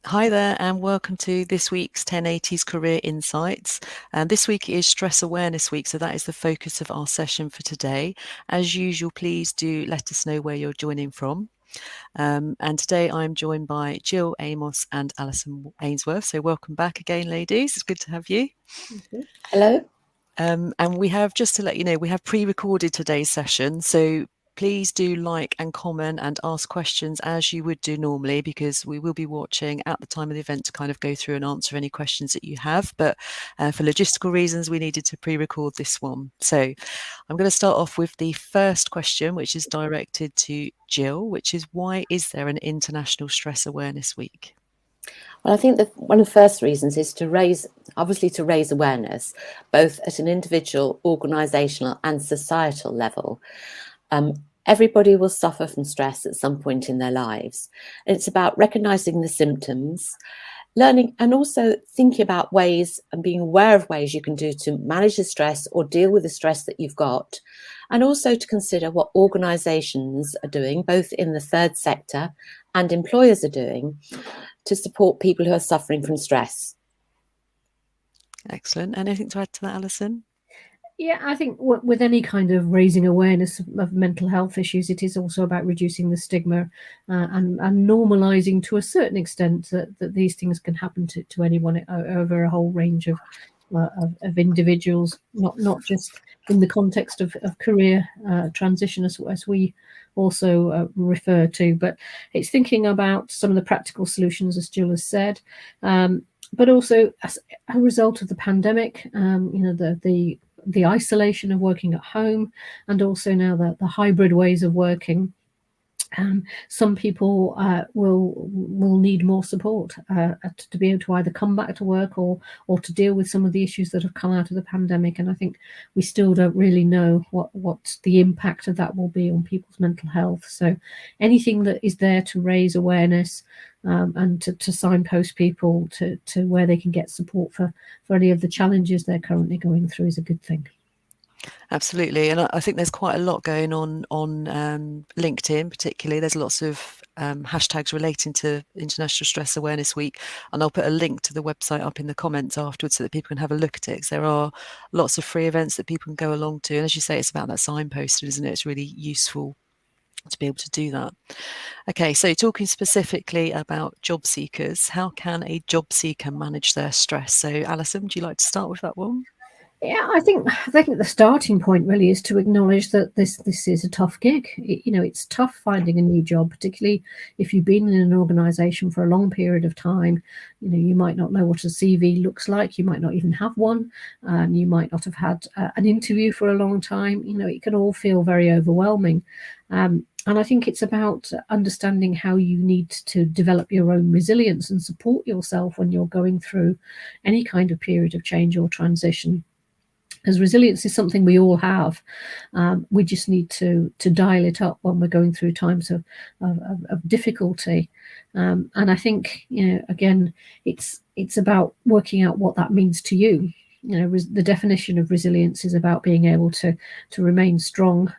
Hi there, and welcome to this week's 1080s Career Insights. This week is Stress Awareness Week, so that is the focus of our session for today. As usual, please do let us know where you're joining from. And today I'm joined by Gill, Amos and Alyson Ainsworth. So welcome back again, ladies. It's good to have you. Hello. And we have, just to let you know, we have pre-recorded today's session. So please do like and comment and ask questions as you would do normally, because we will be watching at the time of the event to kind of go through and answer any questions that you have. But for logistical reasons, we needed to pre-record this one. So I'm going to start off with the first question, which is directed to Gill, which is, why is there an International Stress Awareness Week? Well, I think that one of the first reasons is to raise awareness, both at an individual, organisational and societal level. Everybody will suffer from stress at some point in their lives. It's about recognising the symptoms, learning, and also thinking about ways and being aware of ways you can do to manage the stress or deal with the stress that you've got, and also to consider what organisations are doing, both in the third sector and employers are doing, to support people who are suffering from stress. Excellent. Anything to add to that, Alyson? Yeah, I think with any kind of raising awareness of mental health issues, it is also about reducing the stigma and normalising to a certain extent that these things can happen to anyone over a whole range of individuals, not just in the context of career transition as we also refer to, but it's thinking about some of the practical solutions, as Gill has said, but also as a result of the pandemic, the isolation of working at home, and also now the hybrid ways of working. Some people will need more support to be able to either come back to work or to deal with some of the issues that have come out of the pandemic. And I think we still don't really know what the impact of that will be on people's mental health. So anything that is there to raise awareness and to signpost people to where they can get support for any of the challenges they're currently going through is a good thing. Absolutely, and I think there's quite a lot going on LinkedIn, particularly. There's lots of hashtags relating to International Stress Awareness Week, and I'll put a link to the website up in the comments afterwards so that people can have a look at it, because there are lots of free events that people can go along to, and as you say, it's about that signposting, isn't it? It's really useful to be able to do that. Okay, so talking specifically about job seekers, how can a job seeker manage their stress? So Alyson, would you like to start with that one? Yeah, I think the starting point really is to acknowledge that this is a tough gig. It's tough finding a new job, particularly if you've been in an organisation for a long period of time. You might not know what a CV looks like. You might not even have one. You might not have had an interview for a long time. It can all feel very overwhelming. And I think it's about understanding how you need to develop your own resilience and support yourself when you're going through any kind of period of change or transition. As resilience is something we all have. We just need to dial it up when we're going through times of difficulty. And I think, again, it's about working out what that means to you. The definition of resilience is about being able to remain strong,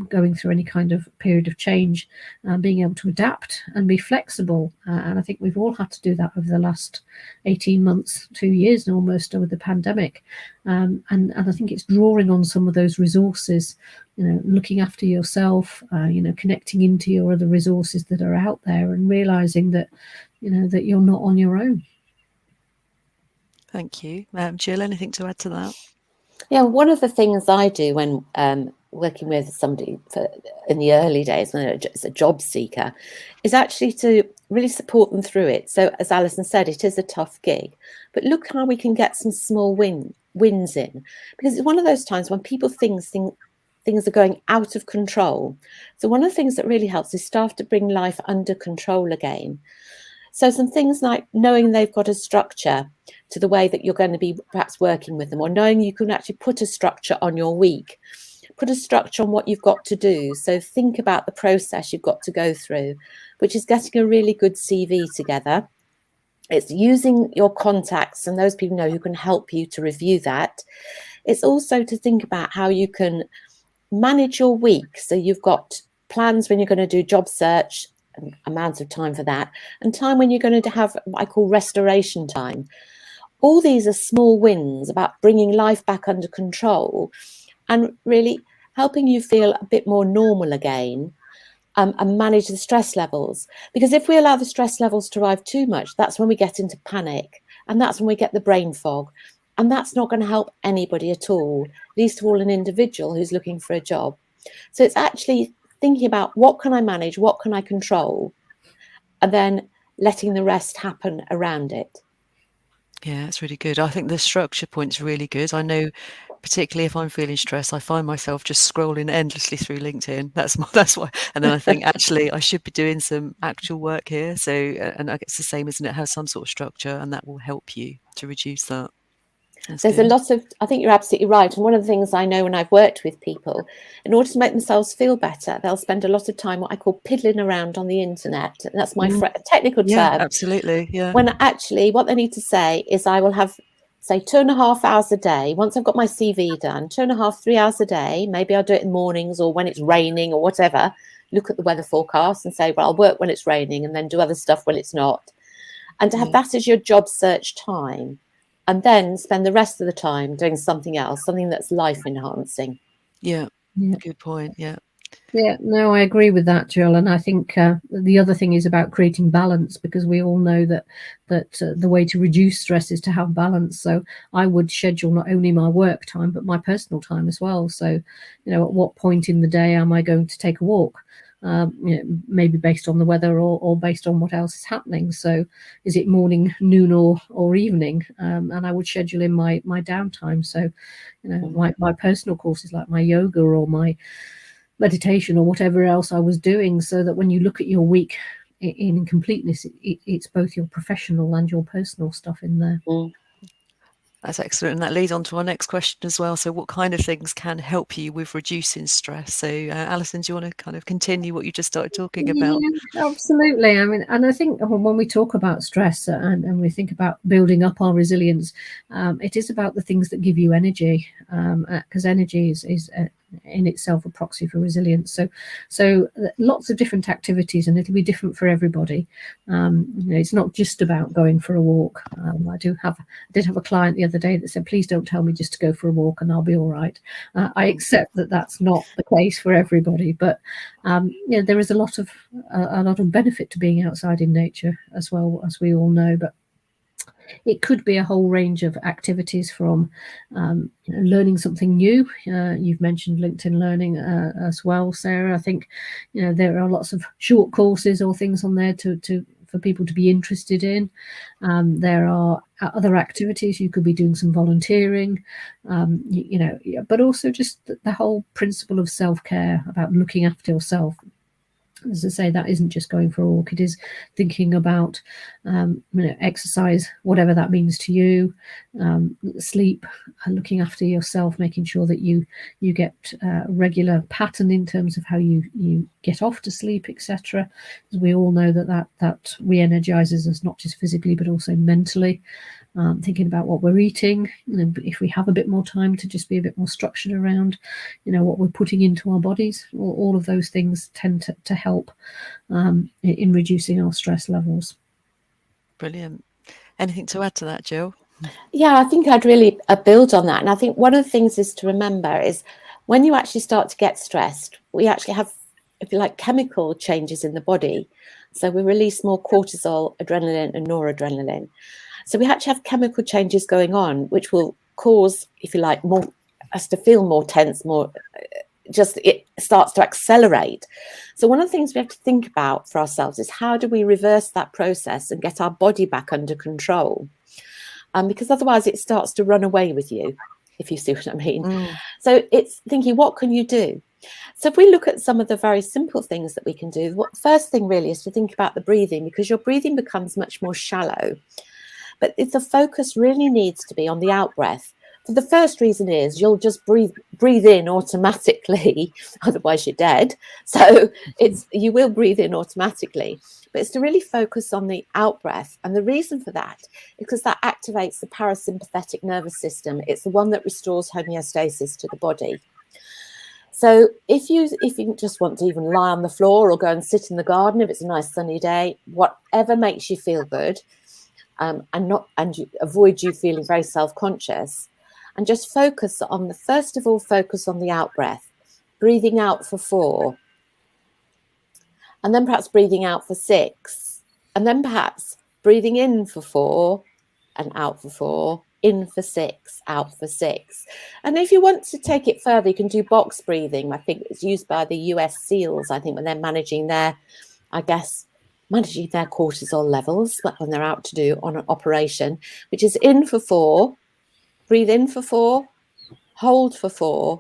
going through any kind of period of change, being able to adapt and be flexible. And I think we've all had to do that over the last 18 months, 2 years almost, with the pandemic. And I think it's drawing on some of those resources, looking after yourself, connecting into your other resources that are out there, and realizing that, that you're not on your own. Thank you. Gill, anything to add to that? Yeah, one of the things I do when working with somebody in the early days, when it's a job seeker, is actually to really support them through it. So as Alyson said, it is a tough gig, but look how we can get some small wins in, because it's one of those times when people think things are going out of control. So one of the things that really helps is staff to bring life under control again. So some things like knowing they've got a structure to the way that you're going to be perhaps working with them, or knowing you can actually put a structure on your week, put a structure on what you've got to do. So think about the process you've got to go through, which is getting a really good CV together. It's using your contacts and those people who can help you to review that. It's also to think about how you can manage your week. So you've got plans when you're going to do job search, amounts of time for that, and time when you're going to have what I call restoration time. All these are small wins about bringing life back under control and really helping you feel a bit more normal again, and manage the stress levels. Because if we allow the stress levels to rise too much, that's when we get into panic, and that's when we get the brain fog. And that's not going to help anybody at all, least of all an individual who's looking for a job. So it's actually thinking about what can I manage, what can I control, and then letting the rest happen around it. Yeah, it's really good. I think the structure point's really good. I know, particularly if I'm feeling stressed, I find myself just scrolling endlessly through LinkedIn. That's why. And then I think actually I should be doing some actual work here. So, and I guess it's the same, isn't it? Have some sort of structure, and that will help you to reduce that. There's a lot of, I think you're absolutely right. And one of the things I know when I've worked with people, in order to make themselves feel better, they'll spend a lot of time what I call piddling around on the internet. And that's my technical Yeah, term. absolutely. Yeah. When actually what they need to say is I will have, say, 2.5 hours a day. Once I've got my CV done, 2.5, 3 hours a day. Maybe I'll do it in mornings or when it's raining or whatever. Look at the weather forecast and say, well, I'll work when it's raining and then do other stuff when it's not. And to have that as your job search time. And then spend the rest of the time doing something else, something that's life enhancing. Yeah. Good point. Yeah. Yeah, no, I agree with that, Jill. And I think the other thing is about creating balance, because we all know that the way to reduce stress is to have balance. So I would schedule not only my work time, but my personal time as well. So, at what point in the day am I going to take a walk? Maybe based on the weather or based on what else is happening. So is it morning, noon or evening? And I would schedule in my downtime. So, my personal courses like my yoga or my meditation or whatever else I was doing, so that when you look at your week in completeness, it's both your professional and your personal stuff in there. That's excellent. And that leads on to our next question as well. So what kind of things can help you with reducing stress? So Alyson, do you want to kind of continue what you just started talking about? Yeah, absolutely. I mean, and I think when we talk about stress and we think about building up our resilience, it is about the things that give you energy, because energy is in itself a proxy for resilience. So lots of different activities, and it'll be different for everybody. It's not just about going for a walk. I did have a client the other day that said, please don't tell me just to go for a walk and I'll be all right. I accept that that's not the case for everybody, but there is a lot of benefit to being outside in nature as well, as we all know. But it could be a whole range of activities, from learning something new. You've mentioned LinkedIn Learning as well, Sarah. I think there are lots of short courses or things on there for people to be interested in. There are other activities. You could be doing some volunteering, but also just the whole principle of self-care, about looking after yourself. As I say, that isn't just going for a walk. It is thinking about exercise, whatever that means to you, sleep, looking after yourself, making sure that you get a regular pattern in terms of how you get off to sleep, etc. Because we all know that re-energizes us, not just physically but also mentally. Thinking about what we're eating, if we have a bit more time to just be a bit more structured around, what we're putting into our bodies. All of those things tend to help in reducing our stress levels. Brilliant. Anything to add to that, Jill? Yeah, I think I'd really build on that. And I think one of the things is to remember is when you actually start to get stressed, we actually have, if you like, chemical changes in the body. So we release more cortisol, adrenaline and noradrenaline. So we actually have chemical changes going on, which will cause, if you like, more us to feel more tense, more just it starts to accelerate. So one of the things we have to think about for ourselves is how do we reverse that process and get our body back under control? Because otherwise it starts to run away with you, if you see what I mean. So it's thinking, what can you do? So if we look at some of the very simple things that we can do, what first thing really is to think about the breathing, because your breathing becomes much more shallow. But the focus really needs to be on the out breath. For the first reason is you'll just breathe in automatically, otherwise you're dead. So you will breathe in automatically. But it's to really focus on the out breath. And the reason for that is because that activates the parasympathetic nervous system. It's the one that restores homeostasis to the body. So if you just want to even lie on the floor or go and sit in the garden if it's a nice sunny day, whatever makes you feel good, and you avoid you feeling very self-conscious, and just focus on focus on the out breath, breathing out for 4, and then perhaps breathing out for 6, and then perhaps breathing in for 4 and out for 4, in for 6, out for 6. And if you want to take it further, you can do box breathing. I think it's used by the US SEALs, I think, when they're managing their cortisol levels when they're out to do on an operation, which is in for 4, breathe in for 4, hold for 4,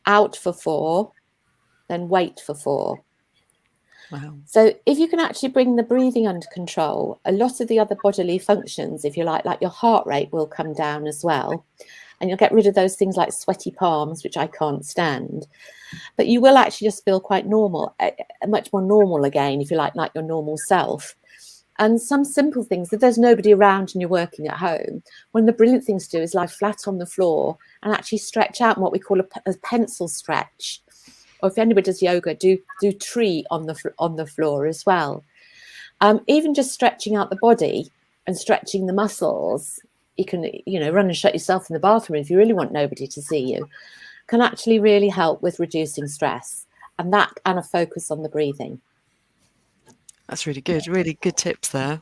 out for 4, then wait for 4. Wow. So if you can actually bring the breathing under control, a lot of the other bodily functions, if you like your heart rate will come down as well. And you'll get rid of those things like sweaty palms, which I can't stand. But you will actually just feel quite normal, much more normal again, if you like your normal self. And some simple things, if there's nobody around and you're working at home, one of the brilliant things to do is lie flat on the floor and actually stretch out in what we call a pencil stretch. Or if anybody does yoga, do tree on the floor as well. Even just stretching out the body and stretching the muscles, you can run and shut yourself in the bathroom if you really want nobody to see you, can actually really help with reducing stress, and a focus on the breathing. That's really good tips there.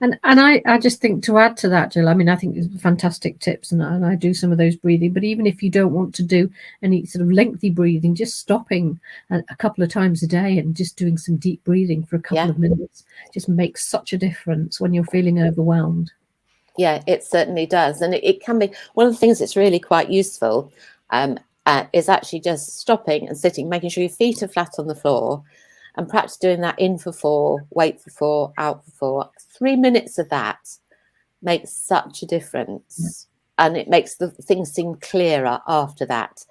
And I just think, to add to that, Jill, I mean, I think it's fantastic tips, and I do some of those breathing. But even if you don't want to do any sort of lengthy breathing, just stopping a couple of times a day and just doing some deep breathing for a couple of minutes just makes such a difference when you're feeling overwhelmed. Yeah, it certainly does. And it can be one of the things that's really quite useful is actually just stopping and sitting, making sure your feet are flat on the floor, and perhaps doing that in for 4, wait for 4, out for 4. 3 minutes of that makes such a difference. And it makes the things seem clearer after that.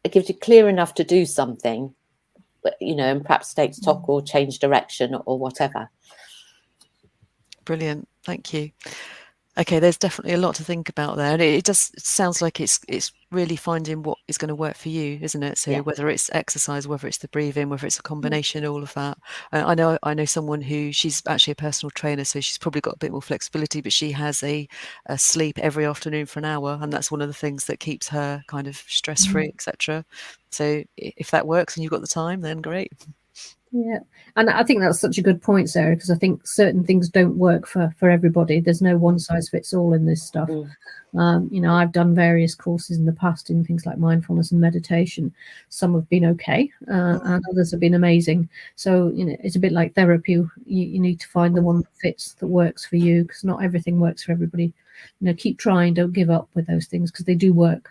It gives you clear enough to do something, and perhaps take stock or change direction or whatever. Brilliant. Thank you. Okay, there's definitely a lot to think about there, and it sounds like it's really finding what is going to work for you, isn't it? So whether it's exercise, whether it's the breathing, whether it's a combination, all of that. I know someone who, she's actually a personal trainer, so she's probably got a bit more flexibility, but she has a sleep every afternoon for an hour, and that's one of the things that keeps her kind of stress-free, etc. So if that works and you've got the time, then great. Yeah, and I think that's such a good point, Sarah, because I think certain things don't work for everybody. There's no one size fits all in this stuff. I've done various courses in the past in things like mindfulness and meditation. Some have been okay, and others have been amazing. So it's a bit like therapy. You need to find the one that fits, that works for you, because not everything works for everybody. Keep trying, don't give up with those things, because they do work.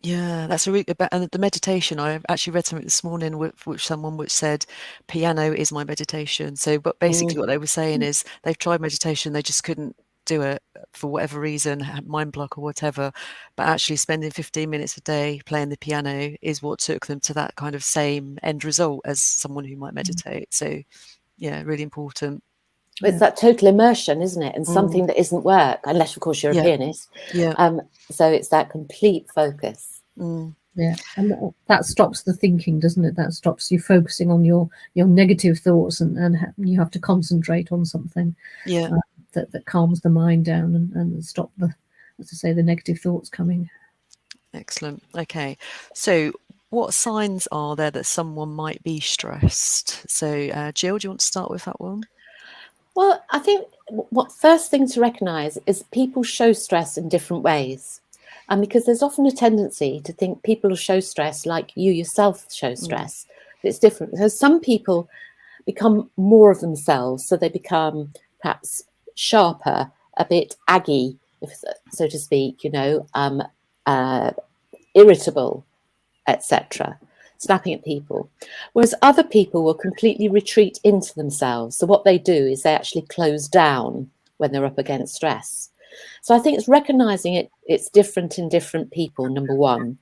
Yeah, that's a really good. And the meditation, I actually read something this morning which someone said, piano is my meditation. So, but basically what they were saying is they've tried meditation, they just couldn't do it for whatever reason, had mind block or whatever. But actually spending 15 minutes a day playing the piano is what took them to that kind of same end result as someone who might meditate. So, yeah, really important. It's that total immersion, isn't it? And something that isn't work, unless, of course, you're a pianist. Yeah. So it's that complete focus. Yeah, and that stops the thinking, doesn't it? That stops you focusing on your negative thoughts, and you have to concentrate on something. Yeah. That calms the mind down and stop the negative thoughts coming. Excellent. Okay, so what signs are there that someone might be stressed? So, Jill, do you want to start with that one? Well, I think what first thing to recognise is people show stress in different ways. And because there's often a tendency to think people will show stress like you yourself show stress. It's different. So some people become more of themselves. So they become perhaps sharper, a bit aggy, so to speak, irritable, etc., snapping at people. Whereas other people will completely retreat into themselves. So what they do is they actually close down when they're up against stress. So I think it's recognising it's different in different people, number one.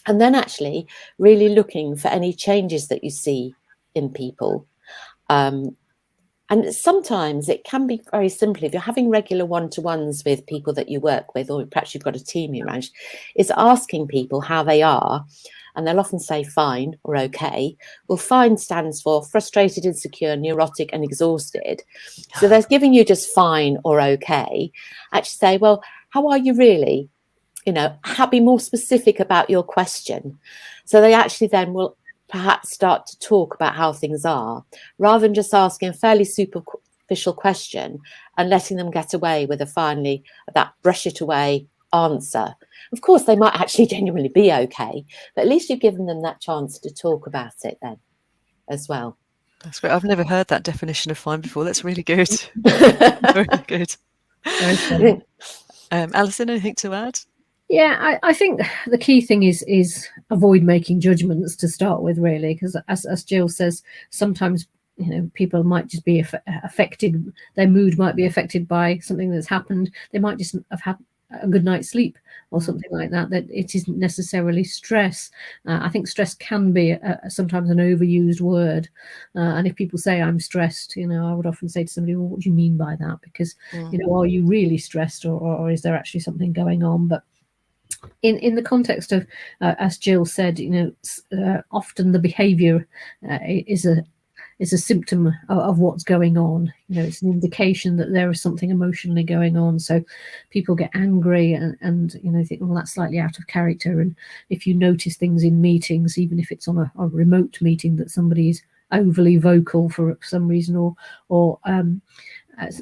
And then actually really looking for any changes that you see in people. And sometimes it can be very simple. If you're having regular one-to-ones with people that you work with, or perhaps you've got a team you manage, is asking people how they are. And they'll often say fine or okay. Well, fine stands for frustrated, insecure, neurotic, and exhausted. So they're giving you just fine or okay. Actually say, well, how are you really? Be more specific about your question. So they actually then will perhaps start to talk about how things are, rather than just asking a fairly superficial question and letting them get away with that brush it away answer. Of course, they might actually genuinely be okay, but at least you've given them that chance to talk about it then as well. That's great. I've never heard that definition of fine before. That's really good. Very good. Alyson, anything to add? Yeah, I think the key thing is avoid making judgments to start with, really, because as Gill says, sometimes people might just be affected. Their mood might be affected by something that's happened. They might just have had a good night's sleep or something like that. That it isn't necessarily stress. I think stress can be sometimes an overused word, and if people say I'm stressed, I would often say to somebody, well, what do you mean by that? Because are you really stressed, or is there actually something going on? But in the context of, as Gill said, often the behaviour is a symptom of what's going on. It's an indication that there is something emotionally going on. So people get angry and think, well, that's slightly out of character. And if you notice things in meetings, even if it's on a remote meeting, that somebody is overly vocal for some reason, or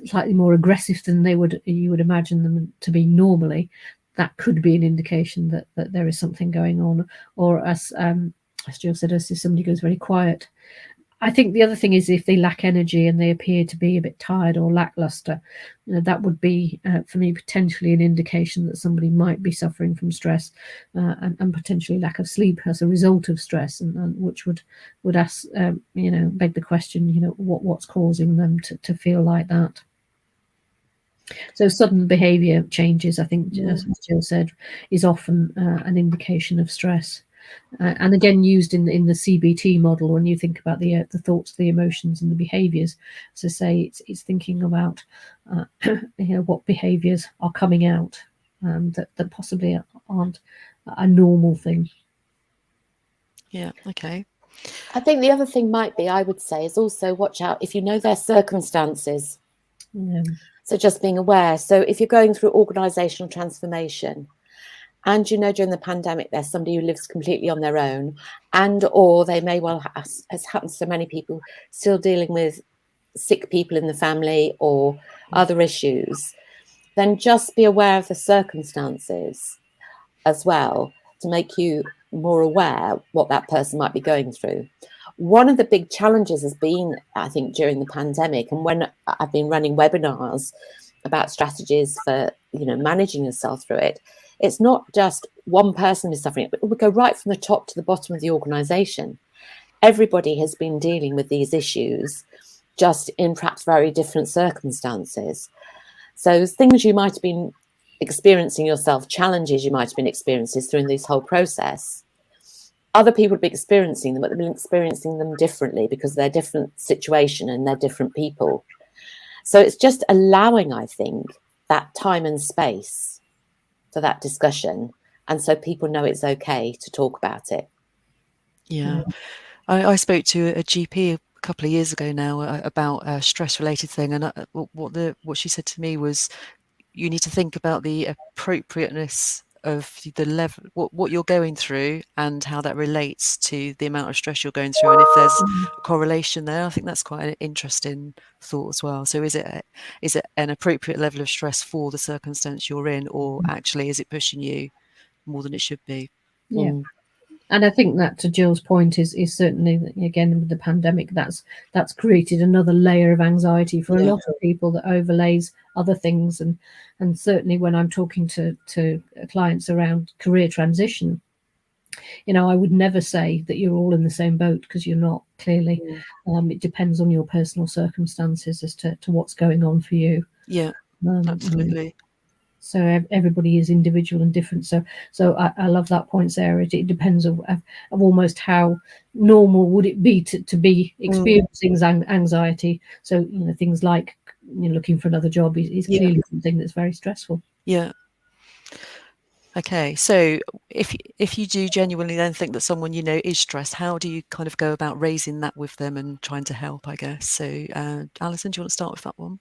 slightly more aggressive than you would imagine them to be normally, that could be an indication that there is something going on. Or as Jill said, as if somebody goes very quiet. I think the other thing is if they lack energy and they appear to be a bit tired or lackluster, that would be, for me, potentially an indication that somebody might be suffering from stress and potentially lack of sleep as a result of stress, and which would ask, beg the question, what's causing them to feel like that. So sudden behaviour changes, I think, as Jill said, is often an indication of stress. And again, used in the CBT model, when you think about the thoughts, the emotions, and the behaviours, so say it's thinking about what behaviours are coming out that possibly aren't a normal thing. Yeah. Okay. I think the other thing might be, I would say, is also watch out if you know their circumstances. Yeah. So just being aware. So if you're going through organisational transformation, and during the pandemic, there's somebody who lives completely on their own, or they may well, as happens to many people, still dealing with sick people in the family or other issues, then just be aware of the circumstances as well to make you more aware what that person might be going through. One of the big challenges has been, I think, during the pandemic, and when I've been running webinars about strategies for managing yourself through it, it's not just one person is suffering it, but we go right from the top to the bottom of the organisation. Everybody has been dealing with these issues, just in perhaps very different circumstances. So things you might have been experiencing yourself, challenges you might have been experiencing through this whole process, other people would be experiencing them, but they've been experiencing them differently because they're different situation and they're different people. So it's just allowing, I think, that time and space for that discussion, and so people know it's okay to talk about it. Yeah. I spoke to a GP a couple of years ago now about a stress-related thing, and what she said to me was, you need to think about the appropriateness of the level, what you're going through, and how that relates to the amount of stress you're going through, and if there's a correlation there. I think that's quite an interesting thought as well. So is it an appropriate level of stress for the circumstance you're in, or actually is it pushing you more than it should be? Yeah. And I think that, to Jill's point, is certainly, again, with the pandemic, that's created another layer of anxiety for a lot of people that overlays other things. And certainly when I'm talking to clients around career transition, I would never say that you're all in the same boat, because you're not, clearly. It depends on your personal circumstances as to what's going on for you. Yeah, absolutely. So everybody is individual and different. So I love that point, Sarah. It depends of almost how normal would it be to be experiencing anxiety. So things like looking for another job is clearly something that's very stressful. Yeah. Okay, so if you do genuinely then think that someone is stressed, how do you kind of go about raising that with them and trying to help, I guess? So Alyson, do you want to start with that one?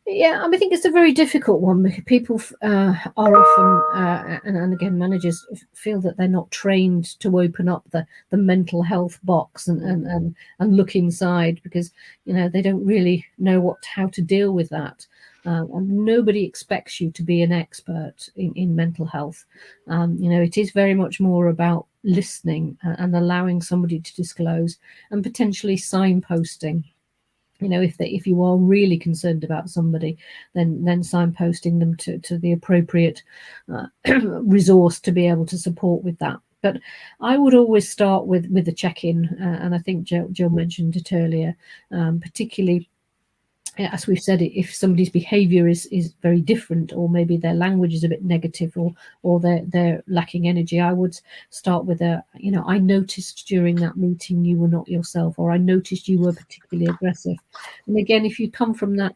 Yeah, I think it's a very difficult one because people are often, and again, managers feel that they're not trained to open up the mental health box and look inside, because they don't really know how to deal with that. And nobody expects you to be an expert in mental health. It is very much more about listening and allowing somebody to disclose and potentially signposting. If you are really concerned about somebody, then signposting them to the appropriate resource to be able to support with that. But I would always start with a check-in, and I think Jill mentioned it earlier, particularly as we've said, if somebody's behavior is very different, or maybe their language is a bit negative, or they're lacking energy, I would start with I noticed during that meeting you were not yourself, or I noticed you were particularly aggressive. And again, if you come from that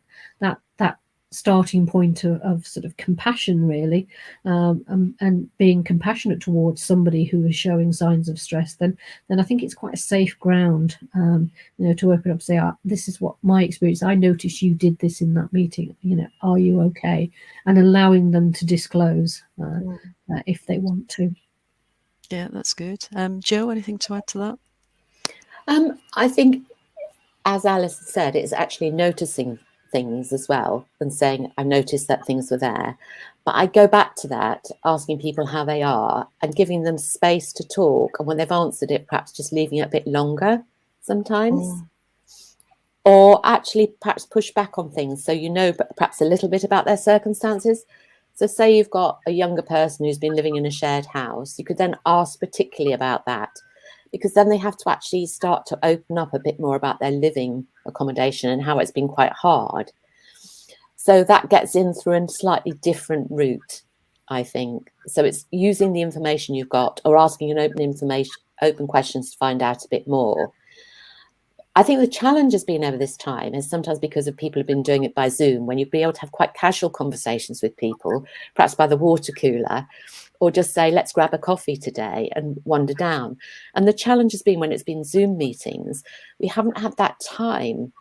starting point of sort of compassion, really, and being compassionate towards somebody who is showing signs of stress, then I think it's quite a safe ground, to open up and say, this is what my experience, I noticed you did this in that meeting, are you okay? And allowing them to disclose if they want to. Yeah, that's good. Jill, anything to add to that? I think, as Alyson said, it's actually noticing things as well and saying, I noticed that things were there. But I go back to that, asking people how they are and giving them space to talk. And when they've answered it, perhaps just leaving it a bit longer sometimes. Or actually perhaps push back on things. So perhaps a little bit about their circumstances. So say you've got a younger person who's been living in a shared house, you could then ask particularly about that, because then they have to actually start to open up a bit more about their living accommodation and how it's been quite hard. So that gets in through a slightly different route, I think. So it's using the information you've got, or asking open questions to find out a bit more. I think the challenge has been over this time is sometimes because of people who've been doing it by Zoom, when you'd be able to have quite casual conversations with people, perhaps by the water cooler, or just say, let's grab a coffee today and wander down. And the challenge has been when it's been Zoom meetings, we haven't had that time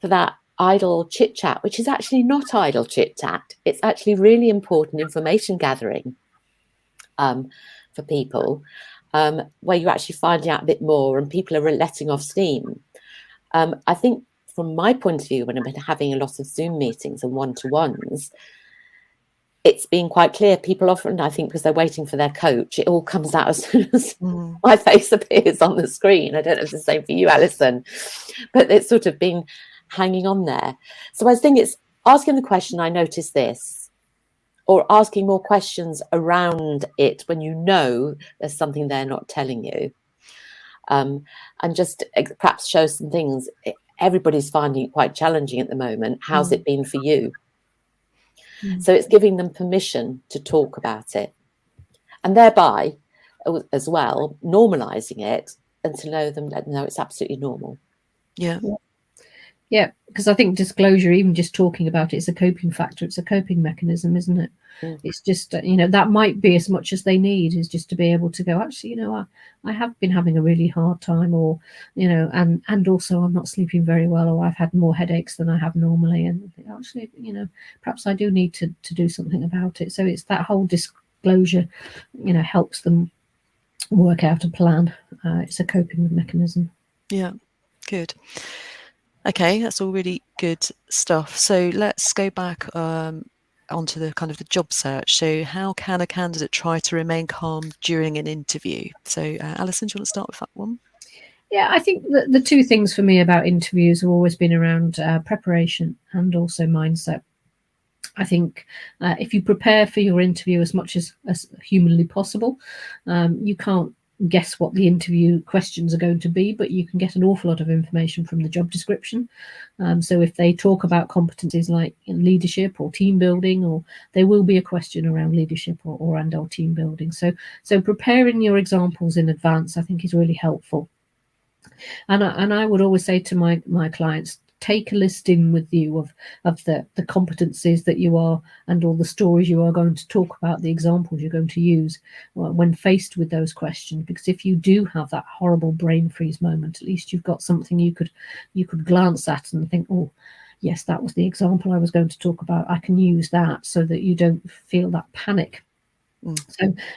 for that idle chit chat, which is actually not idle chit chat. It's actually really important information gathering for people, where you're actually finding out a bit more and people are letting off steam. I think from my point of view, when I've been having a lot of Zoom meetings and one-to-ones, it's been quite clear. People often, I think, because they're waiting for their coach, it all comes out as soon as my face appears on the screen. I don't know if it's the same for you, Alyson, but it's sort of been hanging on there. So I think it's asking the question, I noticed this, or asking more questions around it when there's something they're not telling you. And just perhaps show some things. Everybody's finding it quite challenging at the moment. How's it been for you? So it's giving them permission to talk about it, and thereby as well normalizing it, and to let them know it's absolutely normal. Yeah, because I think disclosure, even just talking about it, is a coping factor. It's a coping mechanism, isn't it? It's just, that might be as much as they need, is just to be able to go, actually, I have been having a really hard time, or, and also I'm not sleeping very well, or I've had more headaches than I have normally. And actually, perhaps I do need to do something about it. So it's that whole disclosure, helps them work out a plan. It's a coping mechanism. Yeah, good. Okay, that's all really good stuff. So let's go back onto the kind of the job search. So how can a candidate try to remain calm during an interview? So Alyson, do you want to start with that one? Yeah, I think the two things for me about interviews have always been around preparation and also mindset. I think if you prepare for your interview as much as humanly possible, you can't guess what the interview questions are going to be, but you can get an awful lot of information from the job description. So if they talk about competencies like in leadership or team building, or there will be a question around leadership or team building. So preparing your examples in advance, I think, is really helpful. And I would always say to my clients, take a list in with you of the competencies that you are, and all the stories you are going to talk about, the examples you're going to use when faced with those questions. Because if you do have that horrible brain freeze moment, at least you've got something you could glance at and think, oh yes, that was the example I was going to talk about. I can use that, so that you don't feel that panic.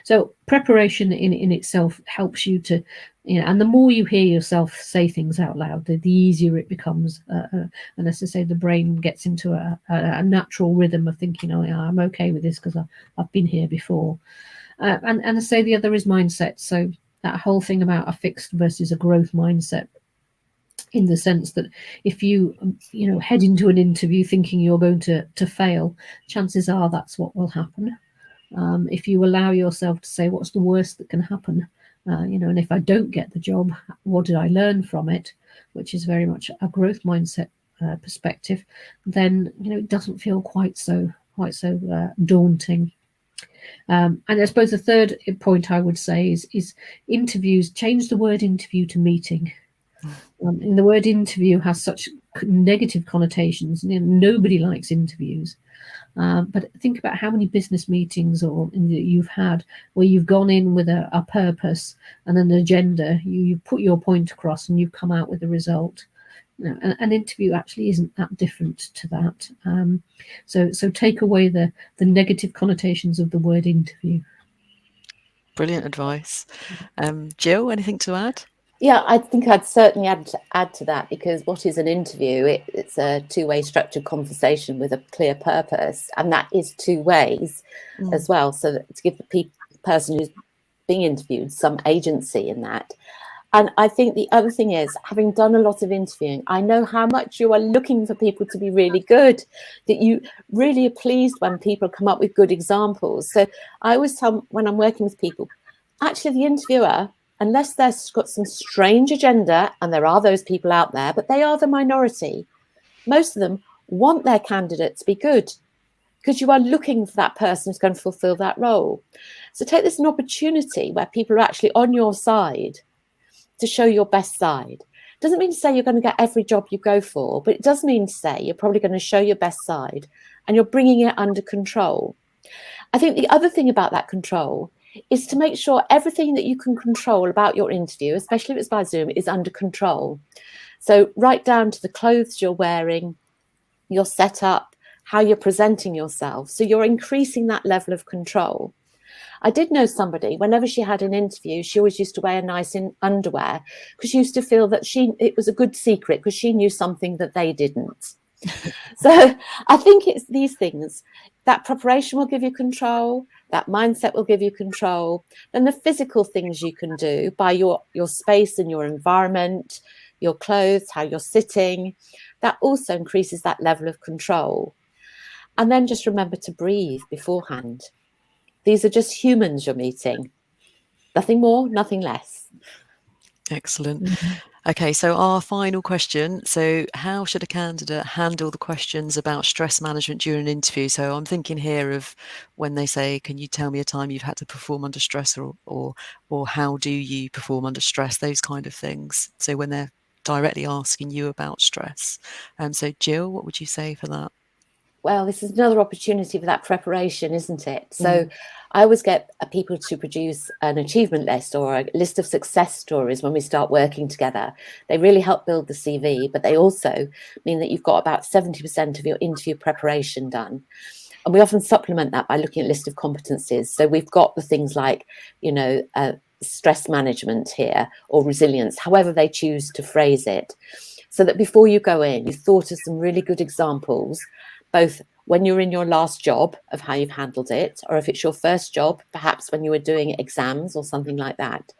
So preparation in itself helps you to, and the more you hear yourself say things out loud, the easier it becomes. And as I say, the brain gets into a natural rhythm of thinking, oh yeah, I'm okay with this because I've been here before. And I say the other is mindset. So that whole thing about a fixed versus a growth mindset, in the sense that if you head into an interview thinking you're going to fail, chances are that's what will happen. If you allow yourself to say, what's the worst that can happen? And if I don't get the job, what did I learn from it? Which is very much a growth mindset perspective. Then it doesn't feel quite so daunting. And I suppose the third point I would say is interviews. Change the word interview to meeting. And the word interview has such negative connotations. Nobody likes interviews. But think about how many business meetings you've had where you've gone in with a purpose and an agenda. You put your point across and you've come out with a result. An interview actually isn't that different to that. So take away the negative connotations of the word interview. Brilliant advice. Gill, anything to add? Yeah, I think I'd certainly add to that, because what is an interview? It's a two-way structured conversation with a clear purpose, and that is two ways as well. So that, to give the person who's being interviewed some agency in that. And I think the other thing is, having done a lot of interviewing, I know how much you are looking for people to be really good, that you really are pleased when people come up with good examples. So I always tell, when I'm working with people, actually the interviewer, unless they've got some strange agenda, and there are those people out there, but they are the minority, most of them want their candidate to be good, because you are looking for that person who's going to fulfill that role. So take this as an opportunity where people are actually on your side to show your best side. Doesn't mean to say you're going to get every job you go for, but it does mean to say you're probably going to show your best side and you're bringing it under control. I think the other thing about that control is to make sure everything that you can control about your interview, especially if it's by Zoom, is under control. So right down to the clothes you're wearing, your setup, how you're presenting yourself. So you're increasing that level of control. I did know somebody, whenever she had an interview, she always used to wear nice underwear, because she used to feel that it was a good secret, because she knew something that they didn't. So I think it's these things. That preparation will give you control. That mindset will give you control. Then the physical things you can do by your space and your environment, your clothes, how you're sitting, that also increases that level of control. And then just remember to breathe beforehand. These are just humans you're meeting. Nothing more, nothing less. Excellent. Okay, so our final question. So how should a candidate handle the questions about stress management during an interview? So I'm thinking here of when they say, can you tell me a time you've had to perform under stress, or how do you perform under stress, those kind of things. So when they're directly asking you about stress. So Gill, what would you say for that? Well, this is another opportunity for that preparation, isn't it? So I always get people to produce an achievement list or a list of success stories when we start working together. They really help build the CV, but they also mean that you've got about 70% of your interview preparation done. And we often supplement that by looking at a list of competencies. So we've got the things like, stress management here, or resilience, however they choose to phrase it, so that before you go in, you've thought of some really good examples, both when you're in your last job of how you've handled it, or if it's your first job, perhaps when you were doing exams or something like that,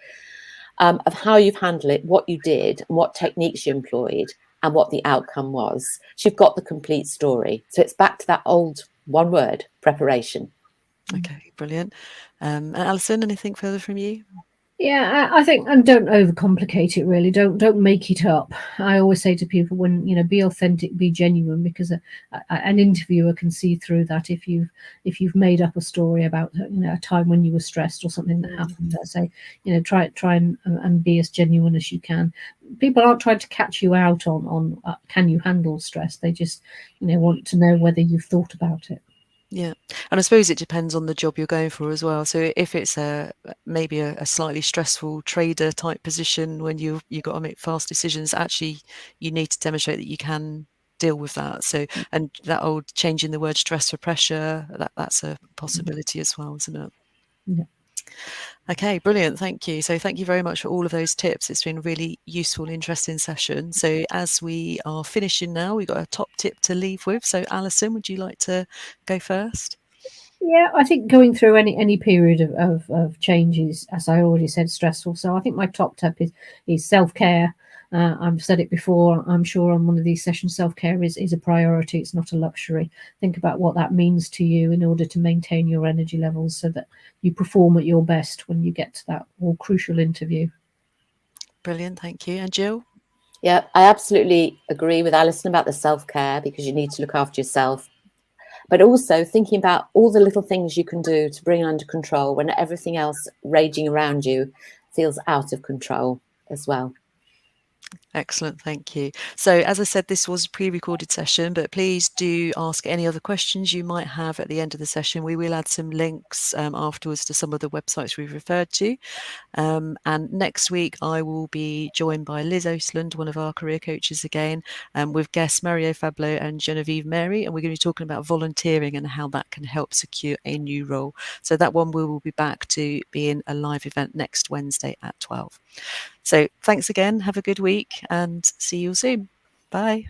of how you've handled it, what you did, and what techniques you employed, and what the outcome was. So you've got the complete story. So it's back to that old one word, preparation. Okay, brilliant. And Alyson, anything further from you? Yeah, I think, and don't overcomplicate it. Really, don't make it up. I always say to people, when be authentic, be genuine, because an interviewer can see through that. If you've made up a story about a time when you were stressed or something that happened, I say try and be as genuine as you can. People aren't trying to catch you out on can you handle stress. They just want to know whether you've thought about it. Yeah, and I suppose it depends on the job you're going for as well. So if it's maybe a slightly stressful trader type position when you've got to make fast decisions, actually you need to demonstrate that you can deal with that. So, and that old changing the word stress for pressure, that's a possibility as well, isn't it? Yeah. Okay, brilliant. Thank you. So thank you very much for all of those tips. It's been a really useful, interesting session. So as we are finishing now, we've got a top tip to leave with. So Alyson, would you like to go first? Yeah, I think going through any period of change is, as I already said, stressful. So I think my top tip is self-care. I've said it before, I'm sure on one of these sessions, self-care is a priority. It's not a luxury. Think about what that means to you in order to maintain your energy levels so that you perform at your best when you get to that all crucial interview. Brilliant, thank you. And Gill? Yeah, I absolutely agree with Alyson about the self-care, because you need to look after yourself. But also thinking about all the little things you can do to bring it under control when everything else raging around you feels out of control as well. Excellent, thank you. So as I said, this was a pre-recorded session, but please do ask any other questions you might have at the end of the session. We will add some links afterwards to some of the websites we've referred to. And next week, I will be joined by Liz Osland, one of our career coaches again, with guests Mario Fablo and Genevieve Mary, and we're going to be talking about volunteering and how that can help secure a new role. So that one we will be back to being a live event next Wednesday at 12. So thanks again, have a good week and see you soon. Bye.